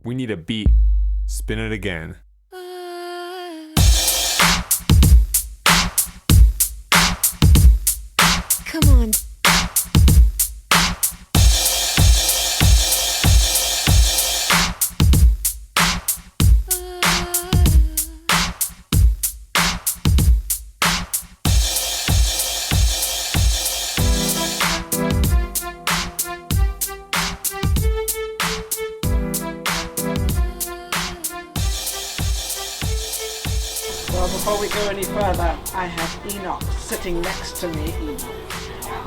We need a beat. Spin it again. Come on. Well, before we go any further, I have Enoch sitting next to me.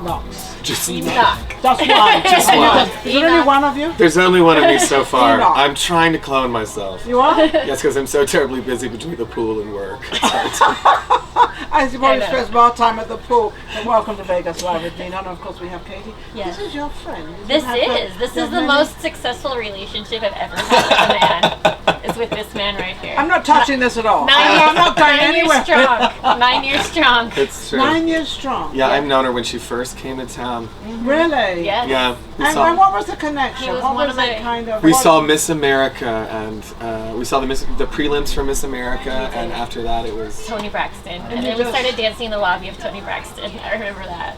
Knox. Just Enoch. Just one. Just one. Is there only one of you? There's only one of me so far. Enoch. I'm trying to clone myself. You are? Yes, because I'm so terribly busy between the pool and work. I probably spends more time at the pool. And welcome to Vegas Live with Ninon. And of course, we have Katie. Yes. This is your friend. This is the most successful relationship I've ever had with a man. Is with this man right here. I'm not touching this at all. 9 years, I'm not going 9 years anywhere. strong. 9 years strong. It's true. 9 years strong. Yeah, I've known her when she first came to town. Really? Yes. Yeah. And what was the connection? He was what one was of it the- kind of? We what- saw Miss America, and we saw the prelims for Miss America, and after that it was... Tony Braxton. And And you then we just- started dancing in the lobby of Tony Braxton. I remember that.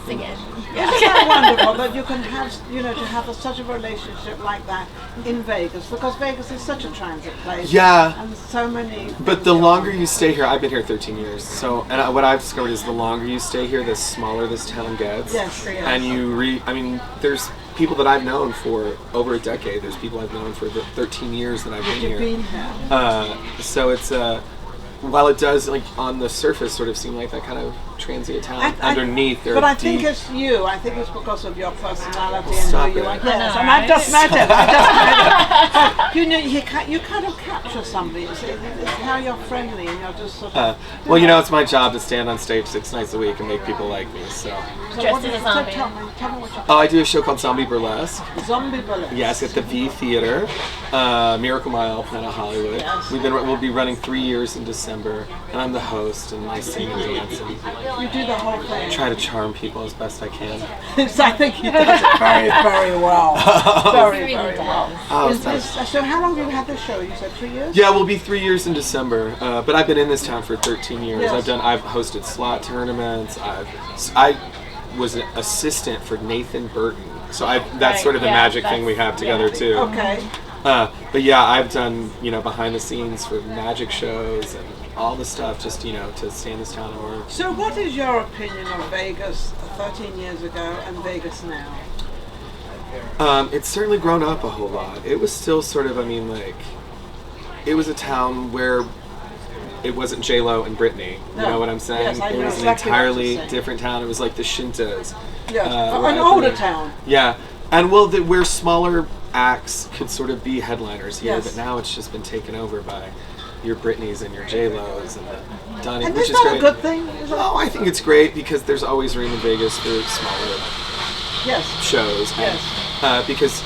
Singing. Isn't that wonderful that you can have, to have such a relationship like that in Vegas? Because Vegas is such a transit place. Yeah. And so many. But the longer you stay here, I've been here 13 years, so, and what I've discovered is the longer you stay here, the smaller this town gets. Yes. And there's people that I've known for over a decade. There's people I've known for the 13 years that I've been You've here. been here. So it's, while it does, like, on the surface sort of seem like that kind of transient town, underneath there But are I think deep... it's you. I think it's because of your personality Stop and who you it. are. I Yes, know, and I've right? just met him. You kind of capture somebody. It's how you're friendly and you're just sort of. well, it's my job to stand on stage 6 nights a week and make people like me, so... Dressed as a zombie. Tell me what you're Oh, I do a show called Zombie Burlesque. Zombie Burlesque. Yes, at the V Theater, Miracle Mile, Planet Hollywood. Yes. We'll be running 3 years in December, and I'm the host, and I sing and dance and You do the whole thing. try to charm people as best I can. I think he does it very, very well. Very, He really very well. does. So how long have you had this show? You said 3 years? Yeah, we'll be 3 years in December, but I've been in this town for 13 years. Yes. I've hosted slot tournaments. I was an assistant for Nathan Burton, so that's Right, sort of the yeah, magic thing we that's- have together yeah. too. Okay. But yeah, I've done, behind the scenes for magic shows and all the stuff just, to stay in this town and work. So what is your opinion of Vegas 13 years ago and Vegas now? It's certainly grown up a whole lot. It was still sort of, it was a town where it wasn't J-Lo and Britney. You No. know what I'm saying? Yes, I it know was exactly an what you're entirely saying. different town. It was like the Shintas. Yes, where an I've older been. town. Yeah, and where smaller acts could sort of be headliners here, Yes. but now it's just been taken over by your Britneys and your J-Los and the Donnie, And which is is that great. a good thing? Is it? Oh, I think it's great because there's always room in Vegas for smaller Yes. shows. Yes. Because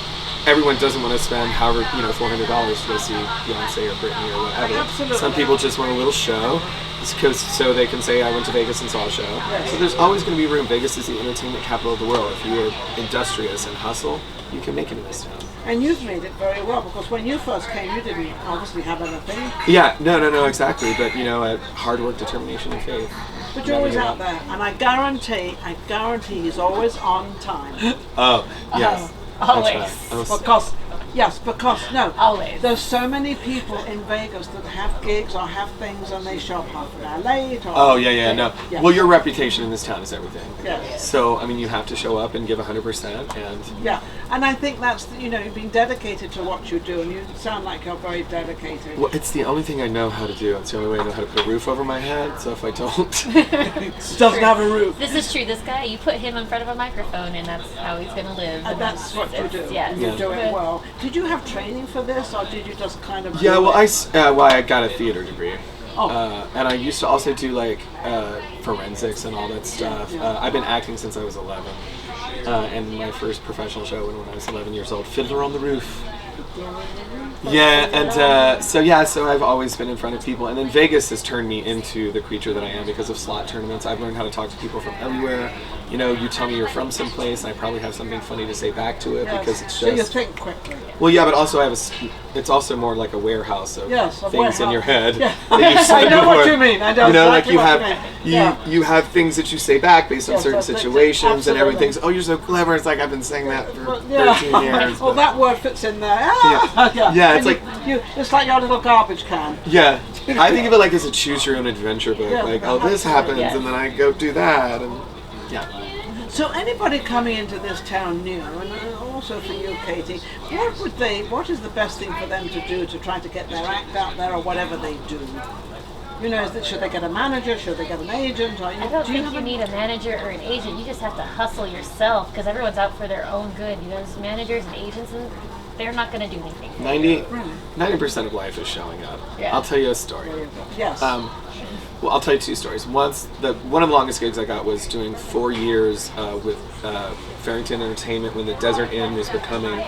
everyone doesn't want to spend $400 to go see Beyonce or Britney or whatever. Absolutely. Some people just want a little show, so they can say I went to Vegas and saw a show. Yes. So there's always going to be room. Vegas is the entertainment capital of the world. If you are industrious and hustle, you can make it in this town. And you've made it very well because when you first came, you didn't obviously have anything, Yeah, no, exactly. But hard work, determination, and faith. but you're always out there. And I guarantee he's always on time. Oh, yes. Always. Because Always. there's so many people in Vegas that have gigs or have things and they show up half an hour late. Or Oh, yeah, no. Yeah. Well, your reputation in this town is everything. Yes. So, you have to show up and give 100%, and Yeah, and I think that's, being dedicated to what you do, and you sound like you're very dedicated. well, it's the only thing I know how to do. It's the only way I know how to put a roof over my head. So if I don't, Doesn't have a roof. This is true. This guy, you put him in front of a microphone, and that's how he's gonna live. And that's what you do. Yes. You do it But- well. Did you have training for this, or did you just kind of? yeah. do Well, it? I got a theater degree, Oh. and I used to also do forensics and all that stuff. Yeah. I've been acting since I was 11. and my first professional show when I was 11 years old, Fiddler on the Roof. Yeah, and so I've always been in front of people, and then Vegas has turned me into the creature that I am because of slot tournaments. I've learned how to talk to people from everywhere. You know, you tell me you're from someplace, and I probably have something funny to say back to it because it's just. So you think quickly. Well, yeah, but also it's also more like a warehouse of things in your head. Yeah. That you say I know what before. you mean. I know You know, exactly like what you mean. you have things that you say back based on certain that's situations, and absolutely. everything's, oh, you're so clever. It's like I've been saying that for 13 years. Well, but- that word fits in there. Yeah, it's And it's like your little garbage can. Yeah, I think of it like as a choose your own adventure book. Yeah, Like, oh, this happens, Yes. and then I go do that, and yeah. So anybody coming into this town new, and also for you, Katie, what is the best thing for them to do to try to get their act out there, or whatever they do? You know, should they get a manager? Should they get an agent? Or, I don't do you think you need a manager or an agent. You just have to hustle yourself because everyone's out for their own good. You know, there's managers and agents, and they're not going to do anything. 90% of life is showing up. Yeah. I'll tell you a story. Yes. Well, I'll tell you two stories. One of the longest gigs I got was doing 4 years with Farrington Entertainment when the Desert Inn was becoming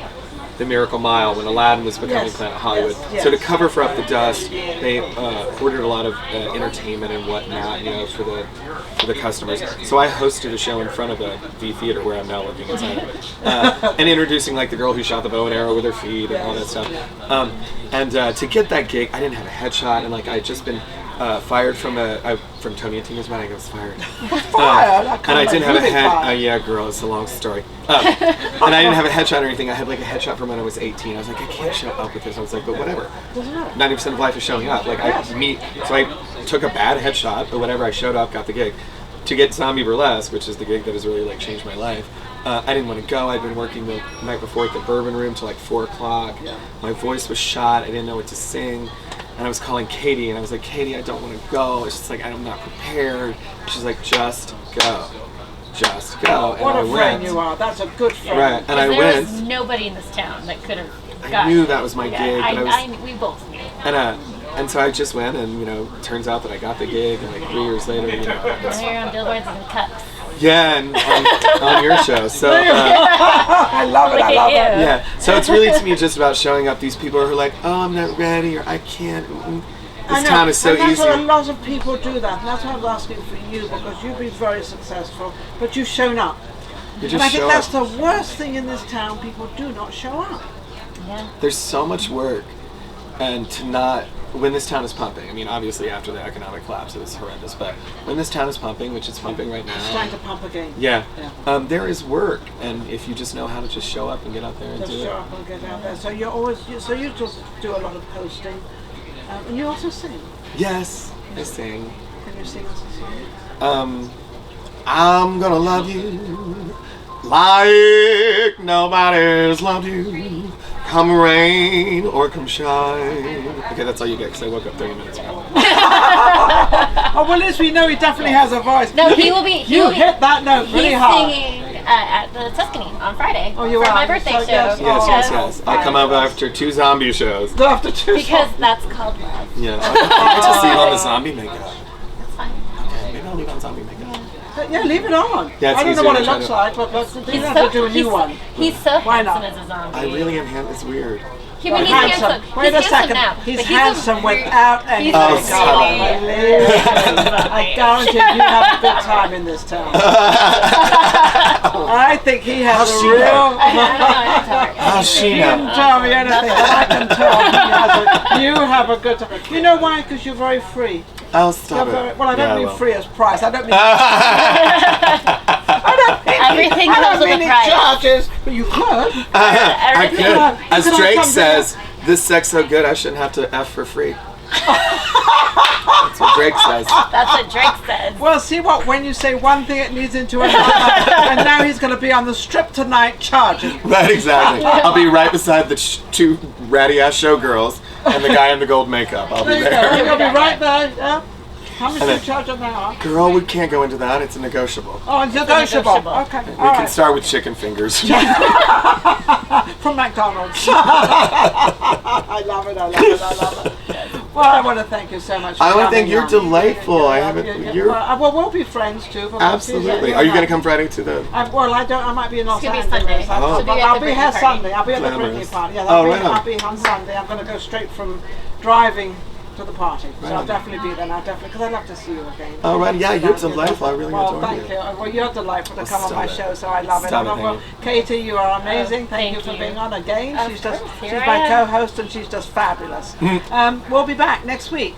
the Miracle Mile, when Aladdin was becoming Yes. Planet Hollywood. Yes. So to cover for Up the Dust, they ordered a lot of entertainment and whatnot, you know, for the customers. So I hosted a show in front of the V Theater where I'm now working inside, and introducing like the girl who shot the bow and arrow with her feet and all that stuff. And to get that gig, I didn't have a headshot, and like I'd just been fired from Tony and Tina's wedding. I was fired. Fired? And I didn't have a Really head. fired? Yeah, girl, it's a long story. And I didn't have a headshot or anything. I had like a headshot from when I was 18. I was like, I can't show up with this. I was like, but whatever. 90% of life is showing up. Like so I took a bad headshot or whatever. I showed up, got the gig. To get Zombie Burlesque, which is the gig that has really like changed my life. I didn't want to go. I'd been working the night before at the Bourbon Room till like 4 o'clock. Yeah. My voice was shot. I didn't know what to sing. And I was calling Katie, and I was like, Katie, I don't want to go. It's just like, I'm not prepared. She's like, just go. Just go. What and a I friend went. you are. That's a good friend. Right, and I There went. was nobody in this town that could have I got knew that was my gig, but we both knew. and so I just went, and you know, turns out that I got the gig, and like 3 years later, you know, Now you're on billboards and cups. yeah, and on your show. So I love it. Look I at love you. it. yeah, so it's really to me just about showing up. These people who are like, oh, I'm not ready, or I can't. I This know, town is so and that's easy. what a lot of people do that, and that's why I was asking for you, because you've been very successful, but you've shown up. You And I just think show that's up. the worst thing in this town, people do not show up. Yeah. There's so much work, and to not, when this town is pumping, I mean, obviously after the economic collapse it was horrendous, but when this town is pumping, which it's pumping right It's now, trying to pump again. yeah, Yeah. there is work, and if you just know how to just show up and get out there and Just do show it. up and get out there. So you just do a lot of posting, and you also sing. Yes, I sing. Can you sing us a song? I'm gonna love you like nobody's loved you. Come rain or come shine. Okay, that's all you get because I woke up 30 minutes ago. Oh, well, at least we know he definitely has a voice. No, he will be. You hit that note really He's hard. singing at the Tuscany on Friday Oh, you for are? my birthday So, show. yes, Yes. I come up after 2 zombie shows. After two Because songs. that's called love. Yeah, I get to see all the zombie makeup. That's fine. Okay, maybe I'll leave on zombie makeup. Yeah, leave it on. Yeah, it's I don't know easier what to it try looks to- like, but you have to do a new one. He's so Why handsome not? as a zombie. I really am it's weird. He's handsome. Wait He's a second. Now, He's but handsome a weird- without any he's makeup. a I zombie. guarantee you have a good time in this town. I think he has How's a she real. know? I don't know. How's she You know? didn't tell me anything, but I can tell you have a good time. You know why? Because you're very free. I'll You're stop very, it. well, I don't Yeah, mean well. free as price. I don't mean. Everything I goes don't with mean a it price. charges, but you could. I Everything- could. You As could Drake come says, this sex so good I shouldn't have to F for free. That's what Drake says. That's what Drake says. Well, see what? When you say one thing, it leads into another, and now he's going to be on the strip tonight charging. Right, exactly. I'll be right beside the 2 ratty ass showgirls and the guy in the gold makeup. I'll be There you go. there. You'll be right there. Yeah. How much do you then- charge on that? Girl, we can't go into that. It's a negotiable. Oh, it's negotiable. negotiable. Okay. We All can right. start with chicken fingers. From McDonald's. I love it. I love it. I love it. Well, I want to thank you so much. For I want to thank coming you're on. delightful. I haven't. You're Well, we'll be friends too. But absolutely. Are you going to come Friday to the? Well, I don't. I might be in Los It's gonna be Angeles. Sunday. Oh. She'll be at I'll the be Britney here party. Sunday. I'll be at the Glamorous. Britney party. Yeah, Oh, right on. I'll be on Sunday. I'm going to go straight from driving to the party. So Right I'll on. definitely be there. I'll definitely, because I'd love to see you again. Oh, right. Yeah, you're delightful. I really Well, enjoyed thank it. you. Well, you're delightful to Well, come on my stop it. show, so I love it. Stop it, Well, Katie, you are amazing. Thank Thank you for you. being on again. Of She's course, she's here I my am. co-host, and she's just fabulous. We'll be back next week.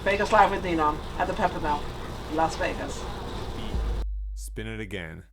Vegas Live with Ninon at the Peppermill, Las Vegas. Spin it again.